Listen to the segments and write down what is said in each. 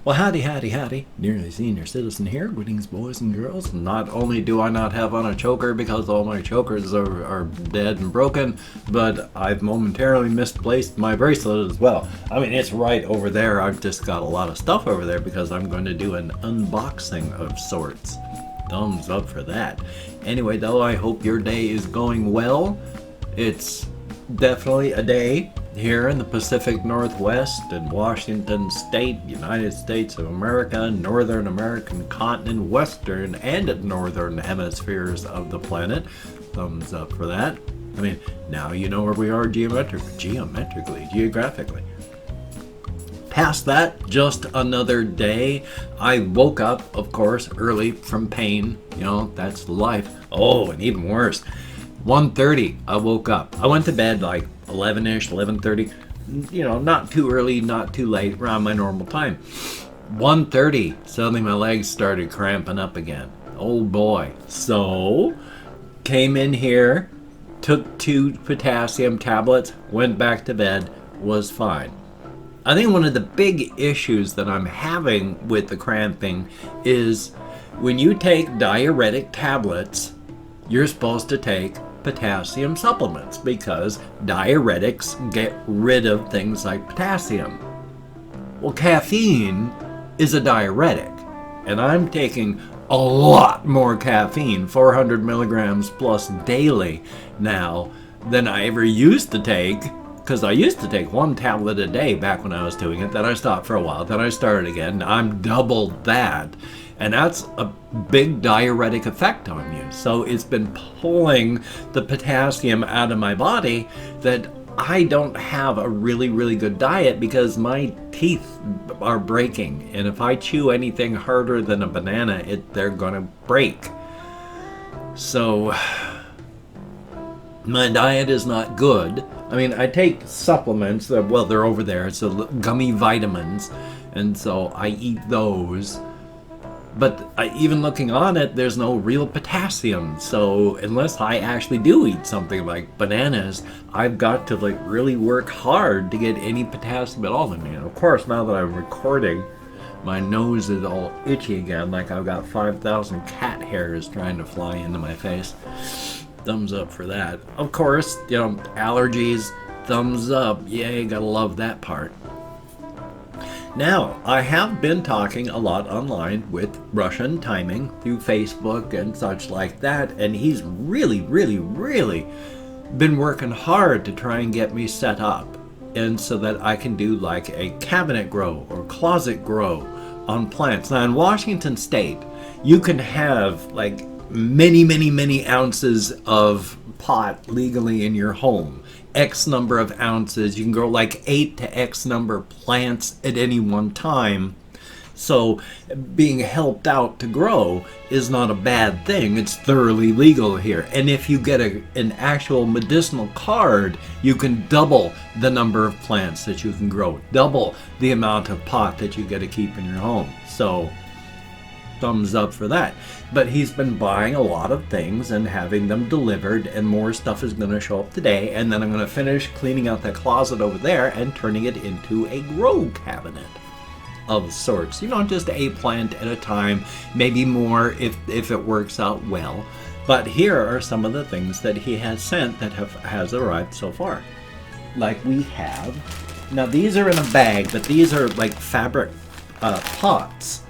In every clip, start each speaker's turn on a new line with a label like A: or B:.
A: Well, howdy, howdy, howdy. Nearly senior citizen here. Greetings, boys and girls. Not only do I not have on a choker because all my chokers are dead and broken, but I've momentarily misplaced my bracelet as well. I mean, it's right over there. I've just got a lot of stuff over there because I'm going to do an unboxing of sorts. Thumbs up for that. Anyway, though, I hope your day is going well. It's definitely a day here in the Pacific Northwest in Washington State, United States of America, Northern American continent, Western and Northern hemispheres of the planet. Thumbs up for that. I mean, now you know where we are geographically. Past that, just another day. I woke up, of course, early from pain. You know, that's life. Oh, and even worse. 1:30, I woke up. I went to bed like 11-ish, 11:30. You know, not too early, not too late, around my normal time. 1:30, suddenly my legs started cramping up again. Oh boy. So, came in here, took 2 potassium tablets, went back to bed, was fine. I think one of the big issues that I'm having with the cramping is when you take diuretic tablets, you're supposed to take potassium supplements because diuretics get rid of things like potassium. Well, caffeine is a diuretic, and I'm taking a lot more caffeine, 400 milligrams plus daily now, than I ever used to take, because I used to take 1 tablet a day back when I was doing it. Then I stopped for a while, then I started again. I'm doubled that. And that's a big diuretic effect on you. So it's been pulling the potassium out of my body that I don't have a really, really good diet because my teeth are breaking. And if I chew anything harder than a banana, they're gonna break. So my diet is not good. I mean, I take supplements, well, they're over there. It's gummy vitamins. And so I eat those. But even looking on it, there's no real potassium. So unless I actually do eat something like bananas, I've got to like really work hard to get any potassium at all in me. And of course, now that I'm recording, my nose is all itchy again, like I've got 5,000 cat hairs trying to fly into my face. Thumbs up for that. Of course, you know, allergies, thumbs up. Yay, gotta love that part. Now, I have been talking a lot online with Russian Timing through Facebook and such like that, and he's really been working hard to try and get me set up, and so that I can do like a cabinet grow or closet grow on plants. Now, in Washington State, you can have like many ounces of pot legally in your home. X number of ounces. You can grow like 8 to X number of plants at any one time. So being helped out to grow is not a bad thing. It's thoroughly legal here. And if you get an actual medicinal card, you can double the number of plants that you can grow. Double the amount of pot that you get to keep in your home. So thumbs up for that. But he's been buying a lot of things and having them delivered, and more stuff is going to show up today, and then I'm going to finish cleaning out that closet over there and turning it into a grow cabinet of sorts. You know, just a plant at a time, maybe more if it works out well. But here are some of the things that he has sent that has arrived so far. Like we have, now these are in a bag, but these are like fabric pots.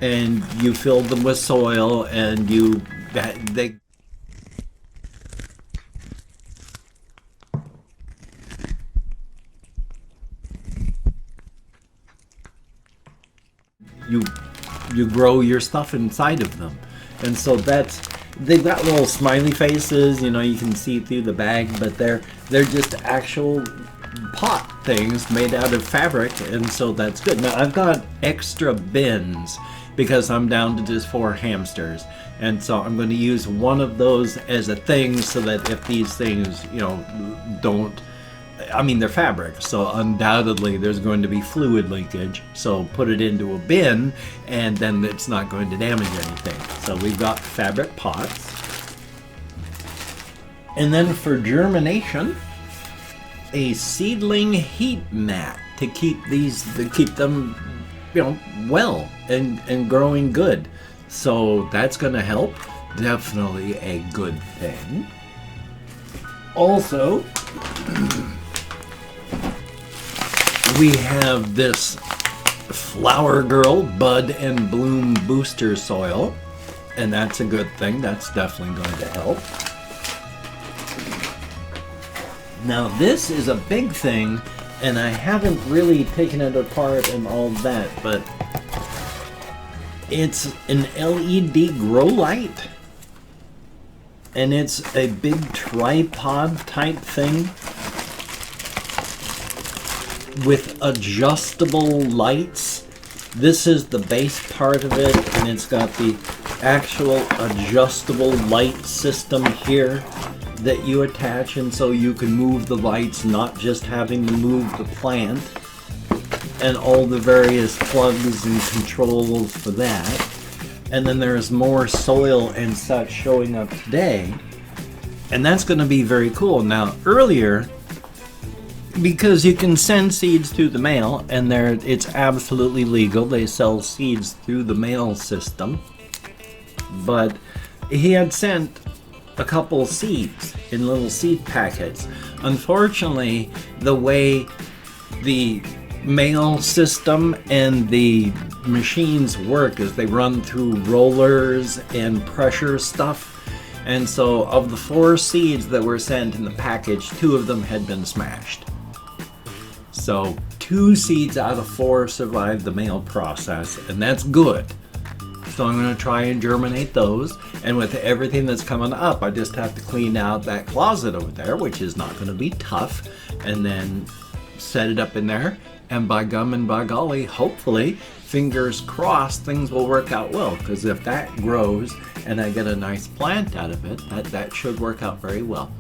A: And you fill them with soil, and they you grow your stuff inside of them. And so they've got little smiley faces, you know, you can see through the bag, but they're just actual pot things made out of fabric, and so that's good. Now I've got extra bins because I'm down to just 4 hamsters, and so I'm going to use one of those as a thing so that if these things, you know, don't, I mean, they're fabric, so undoubtedly there's going to be fluid leakage, so put it into a bin and then it's not going to damage anything. So we've got fabric pots, and then for germination, a seedling heat mat to keep them well and growing good. So that's going to help. Definitely a good thing. Also, we have this Flower Girl Bud and Bloom Booster Soil, and that's a good thing. That's definitely going to help. Now this is a big thing, and I haven't really taken it apart and all that, but it's an LED grow light, and it's a big tripod type thing with adjustable lights. This is the base part of it, and it's got the actual adjustable light system here that you attach, and so you can move the lights, not just having to move the plant, and all the various plugs and controls for that. And then there's more soil and such showing up today, and that's going to be very cool. Now earlier, because you can send seeds through the mail, and it's absolutely legal, they sell seeds through the mail system, but he had sent a couple seeds in little seed packets. Unfortunately, the way the mail system and the machines work is they run through rollers and pressure stuff, and so of the 4 seeds that were sent in the package, 2 of them had been smashed. So 2 seeds out of 4 survived the mail process, and that's good. So I'm going to try and germinate those, and with everything that's coming up, I just have to clean out that closet over there, which is not going to be tough, and then set it up in there, and by gum and by golly, hopefully, fingers crossed, things will work out well, because if that grows and I get a nice plant out of it, that should work out very well.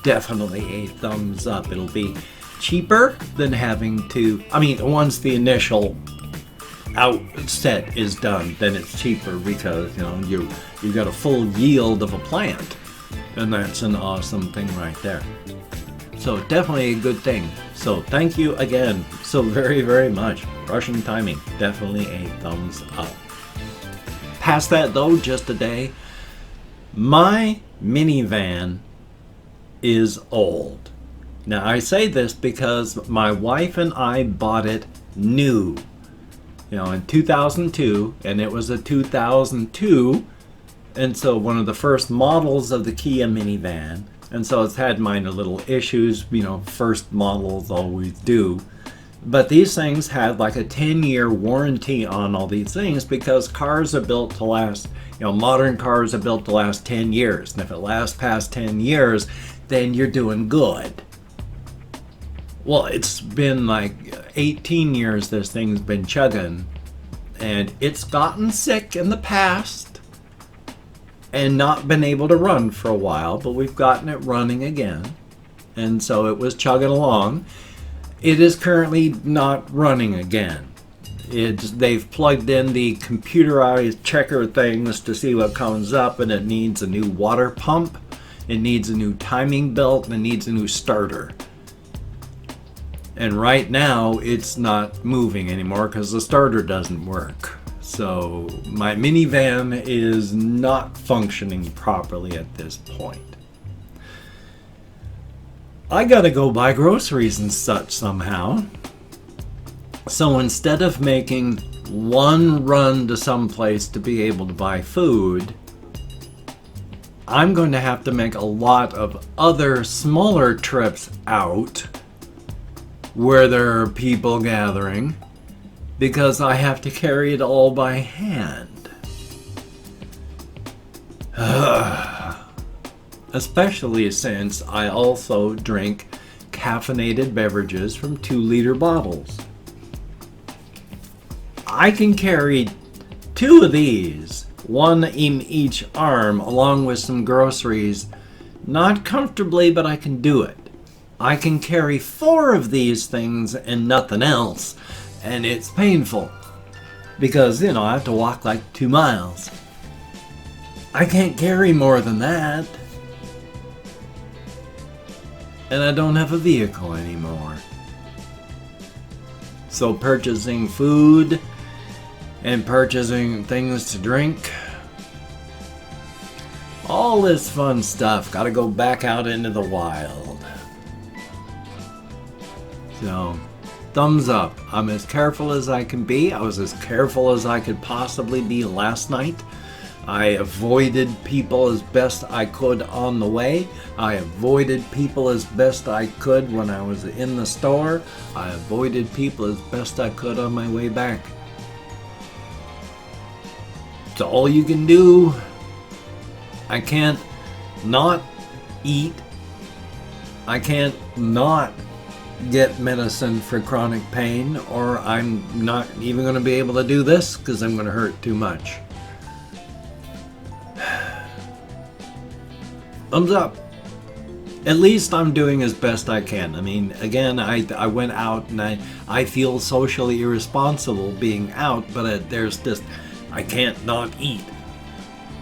A: Definitely a thumbs up. It'll be cheaper than having to, once the initial outset is done, then it's cheaper because you got a full yield of a plant, and that's an awesome thing right there. So definitely a good thing. So thank you again so very, very much. Russian timing, definitely a thumbs up. Past that though, just a day, my minivan is old. Now I say this because my wife and I bought it new, in 2002, and it was a 2002, and so one of the first models of the Kia minivan, and so it's had minor little issues, first models always do, but these things had like a 10-year warranty on all these things because cars are built to last, modern cars are built to last 10 years, and if it lasts past 10 years, then you're doing good. Well, it's been like 18 years this thing's been chugging, and it's gotten sick in the past and not been able to run for a while, but we've gotten it running again, and so it was chugging along. It is currently not running again. They've plugged in the computerized checker things to see what comes up, and it needs a new water pump, it needs a new timing belt, and it needs a new starter. And right now, it's not moving anymore because the starter doesn't work. So my minivan is not functioning properly at this point. I gotta go buy groceries and such somehow. So instead of making one run to someplace to be able to buy food, I'm going to have to make a lot of other smaller trips out where there are people gathering, because I have to carry it all by hand. Especially since I also drink caffeinated beverages from 2-liter bottles. I can carry 2 of these, one in each arm, along with some groceries, not comfortably, but I can do it. I can carry 4 of these things and nothing else, and it's painful because, I have to walk like 2 miles. I can't carry more than that, and I don't have a vehicle anymore. So purchasing food and purchasing things to drink. All this fun stuff. Gotta go back out into the wild. So, thumbs up. I'm as careful as I can be. I was as careful as I could possibly be last night. I avoided people as best I could on the way. I avoided people as best I could when I was in the store. I avoided people as best I could on my way back. It's all you can do. I can't not eat. I can't not get medicine for chronic pain, or I'm not even going to be able to do this because I'm going to hurt too much. Thumbs up. At least I'm doing as best I can. I mean, again, I went out and I feel socially irresponsible being out, but there's just, I can't not eat.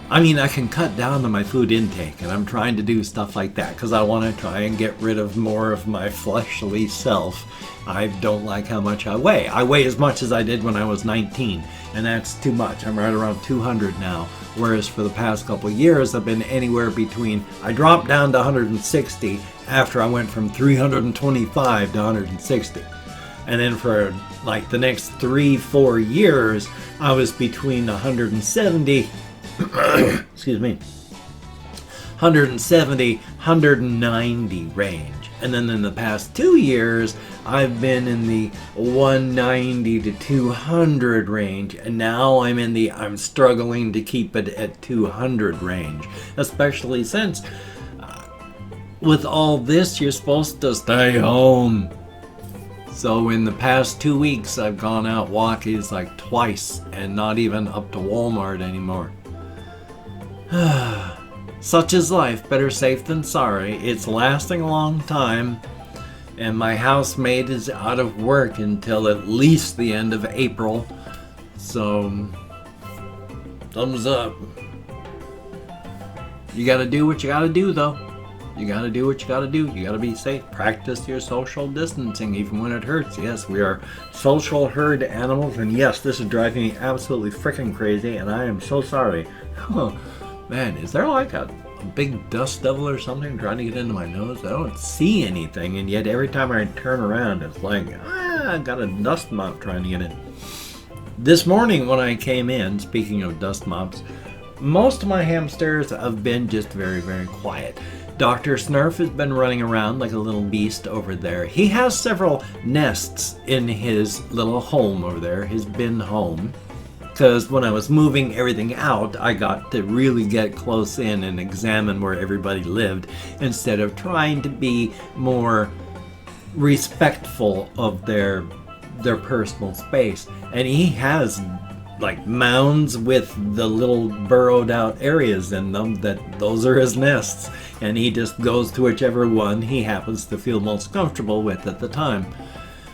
A: I mean, I can cut down on my food intake, and I'm trying to do stuff like that because I want to try and get rid of more of my fleshly self. I don't like how much I weigh. I weigh as much as I did when I was 19, and that's too much. I'm right around 200 now, whereas for the past couple of years, I've been anywhere between, I dropped down to 160 after I went from 325 to 160. And then for like the next 3-4 years, I was between 170 excuse me, 170, 190 range. And then in the past 2 years, I've been in the 190 to 200 range. And now I'm struggling to keep it at 200 range. Especially since with all this, you're supposed to stay home. So in the past 2 weeks, I've gone out walkies like twice and not even up to Walmart anymore. Such is life, better safe than sorry. It's lasting a long time, and my housemaid is out of work until at least the end of April. So, thumbs up. You gotta do what you gotta do, though. You gotta do what you gotta do. You gotta be safe. Practice your social distancing, even when it hurts. Yes, we are social herd animals, and yes, this is driving me absolutely freaking crazy, and I am so sorry. Man, is there like a big dust devil or something trying to get into my nose? I don't see anything, and yet every time I turn around, it's like, I got a dust mop trying to get in. This morning when I came in, speaking of dust mops, most of my hamsters have been just very, very quiet. Dr. Snurf has been running around like a little beast over there. He has several nests in his little home over there, his bin home. Because when I was moving everything out, I got to really get close in and examine where everybody lived instead of trying to be more respectful of their personal space. And he has like mounds with the little burrowed out areas in them, those are his nests. And he just goes to whichever one he happens to feel most comfortable with at the time.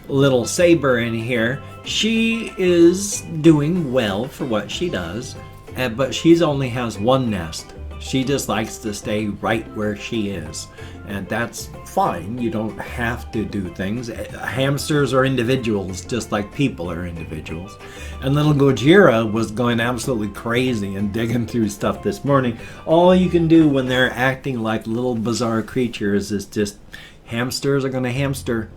A: Little Saber in here, she is doing well for what she does, but she only has one nest. She just likes to stay right where she is, and that's fine. You don't have to do things. Hamsters are individuals just like people are individuals. And little Gojira was going absolutely crazy and digging through stuff this morning. All you can do when they're acting like little bizarre creatures is just, hamsters are going to hamster.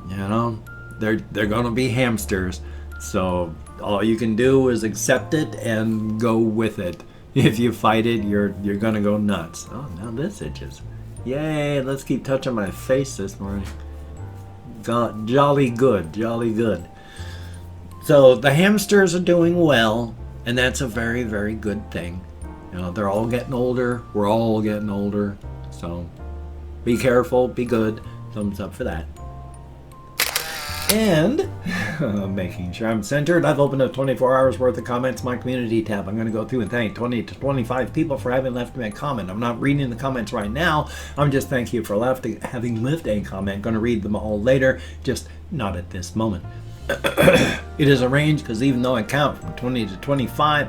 A: You know, they're gonna be hamsters. So all you can do is accept it and go with it. If you fight it, you're gonna go nuts. Oh, now this itches. Yay! Let's keep touching my face this morning. Jolly good, jolly good. So the hamsters are doing well, and that's a very, very good thing. You know, they're all getting older. We're all getting older. So be careful, be good. Thumbs up for that. And making sure I'm centered, I've opened up 24 hours worth of comments, my community tab. I'm going to go through and thank 20 to 25 people for having left me a comment. I'm not reading the comments right now. I'm just thanking you for having left a comment. Going to read them all later, just not at this moment. It is a range because even though I count from 20 to 25,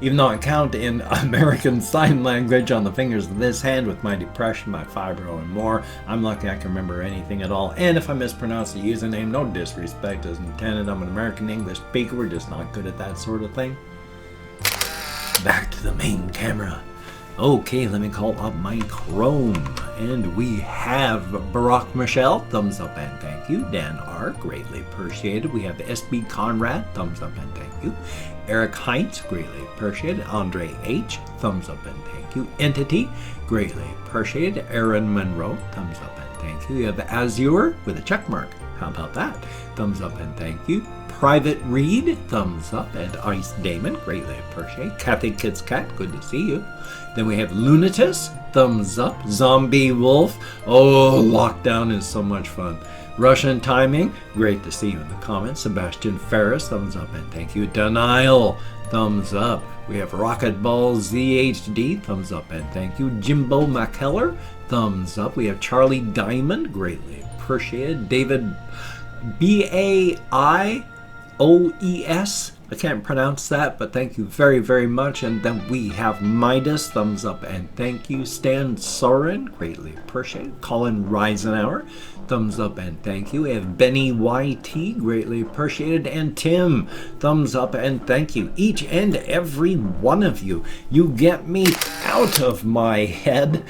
A: even though I count in American Sign Language on the fingers of this hand with my depression, my fibro, and more. I'm lucky I can remember anything at all. And if I mispronounce the username, no disrespect is intended. I'm an American English speaker. We're just not good at that sort of thing. Back to the main camera. Okay, let me call up my Chrome. And we have Barack Michelle, thumbs up and thank you. Dan R, greatly appreciated. We have SB Conrad, thumbs up and thank you. Eric Heinz, greatly appreciated. Andre H, thumbs up and thank you. Entity, greatly appreciated. Aaron Monroe, thumbs up and thank you. We have Azure with a check mark. How about that? Thumbs up and thank you. Private Reed, thumbs up. And Ice Damon, greatly appreciate. Kathy Kids Cat, good to see you. Then we have Lunatus, thumbs up. Zombie Wolf, oh, lockdown is so much fun. Russian Timing, great to see you in the comments. Sebastian Ferris, thumbs up and thank you. Denial, thumbs up. We have Rocket Ball ZHD, thumbs up and thank you. Jimbo McKellar, thumbs up. We have Charlie Diamond, greatly appreciated. David BAIOES, I can't pronounce that, but thank you very, very much. And then we have Midas, thumbs up and thank you. Stan Soren, greatly appreciated. Colin Reisenauer, thumbs up and thank you. We have Benny YT, greatly appreciated. And Tim, thumbs up and thank you. Each and every one of you. You get me out of my head.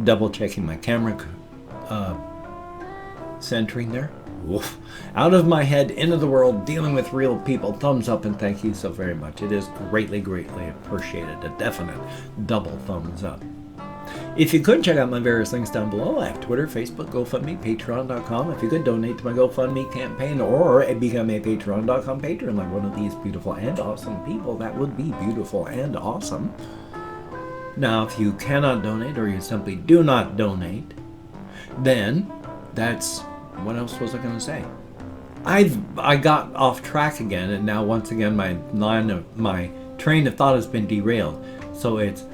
A: Double checking my camera. Centering there. Oof. Out of my head, into the world, dealing with real people. Thumbs up and thank you so very much. It is greatly, greatly appreciated. A definite double thumbs up. If you could, check out my various links down below. I have Twitter, Facebook, GoFundMe, Patreon.com. If you could donate to my GoFundMe campaign or become a Patreon.com patron like one of these beautiful and awesome people, that would be beautiful and awesome. Now, if you cannot donate or you simply do not donate, then that's... what else was I going to say? I got off track again, and now once again my train of thought has been derailed. So it's,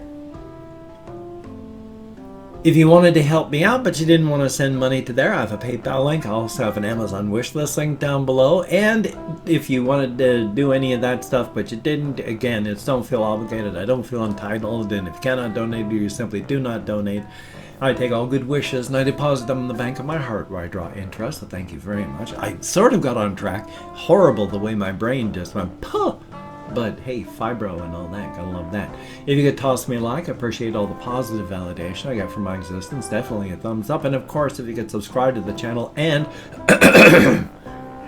A: if you wanted to help me out but you didn't want to send money to there, I have a PayPal link. I also have an Amazon wishlist link down below. And if you wanted to do any of that stuff but you didn't, again, it's don't feel obligated. I don't feel entitled. And if you cannot donate, you simply do not donate. I take all good wishes and I deposit them in the bank of my heart where I draw interest. So thank you very much. I sort of got on track. Horrible the way my brain just went, puh! But hey, fibro and all that, gotta love that. If you could toss me a like, I appreciate all the positive validation I got from my existence. Definitely a thumbs up. And of course, if you could subscribe to the channel and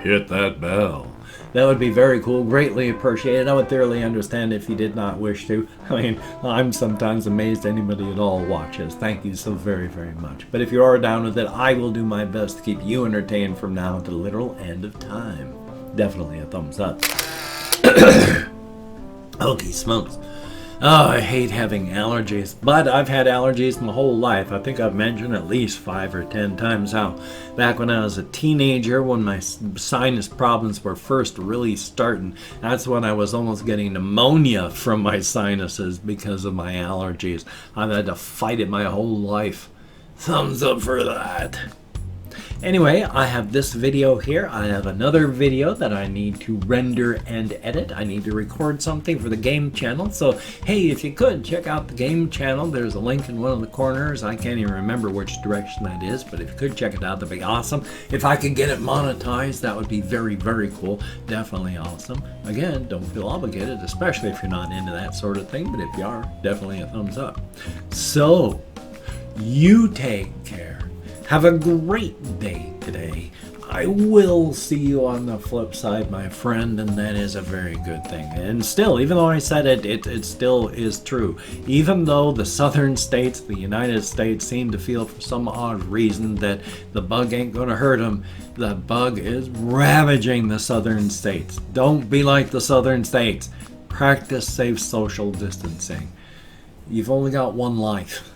A: hit that bell, that would be very cool. Greatly appreciated. I would thoroughly understand if you did not wish to. I mean, I'm sometimes amazed anybody at all watches. Thank you so very, very much. But if you are down with it, I will do my best to keep you entertained from now to the literal end of time. Definitely a thumbs up. Holy smokes. Oh, I hate having allergies, but I've had allergies my whole life. I think I've mentioned at least 5 or 10 times how back when I was a teenager, when my sinus problems were first really starting, that's when I was almost getting pneumonia from my sinuses because of my allergies. I've had to fight it my whole life. Thumbs up for that. Anyway, I have this video here. I have another video that I need to render and edit. I need to record something for the game channel. So, hey, if you could, check out the game channel. There's a link in one of the corners. I can't even remember which direction that is, but if you could check it out, that'd be awesome. If I could get it monetized, that would be very, very cool. Definitely awesome. Again, don't feel obligated, especially if you're not into that sort of thing, but if you are, definitely a thumbs up. So, you take care. Have a great day today. I will see you on the flip side, my friend, and that is a very good thing. And still, even though I said it, it still is true. Even though the southern states, the United States, seem to feel for some odd reason that the bug ain't gonna hurt them, the bug is ravaging the southern states. Don't be like the southern states. Practice safe social distancing. You've only got one life.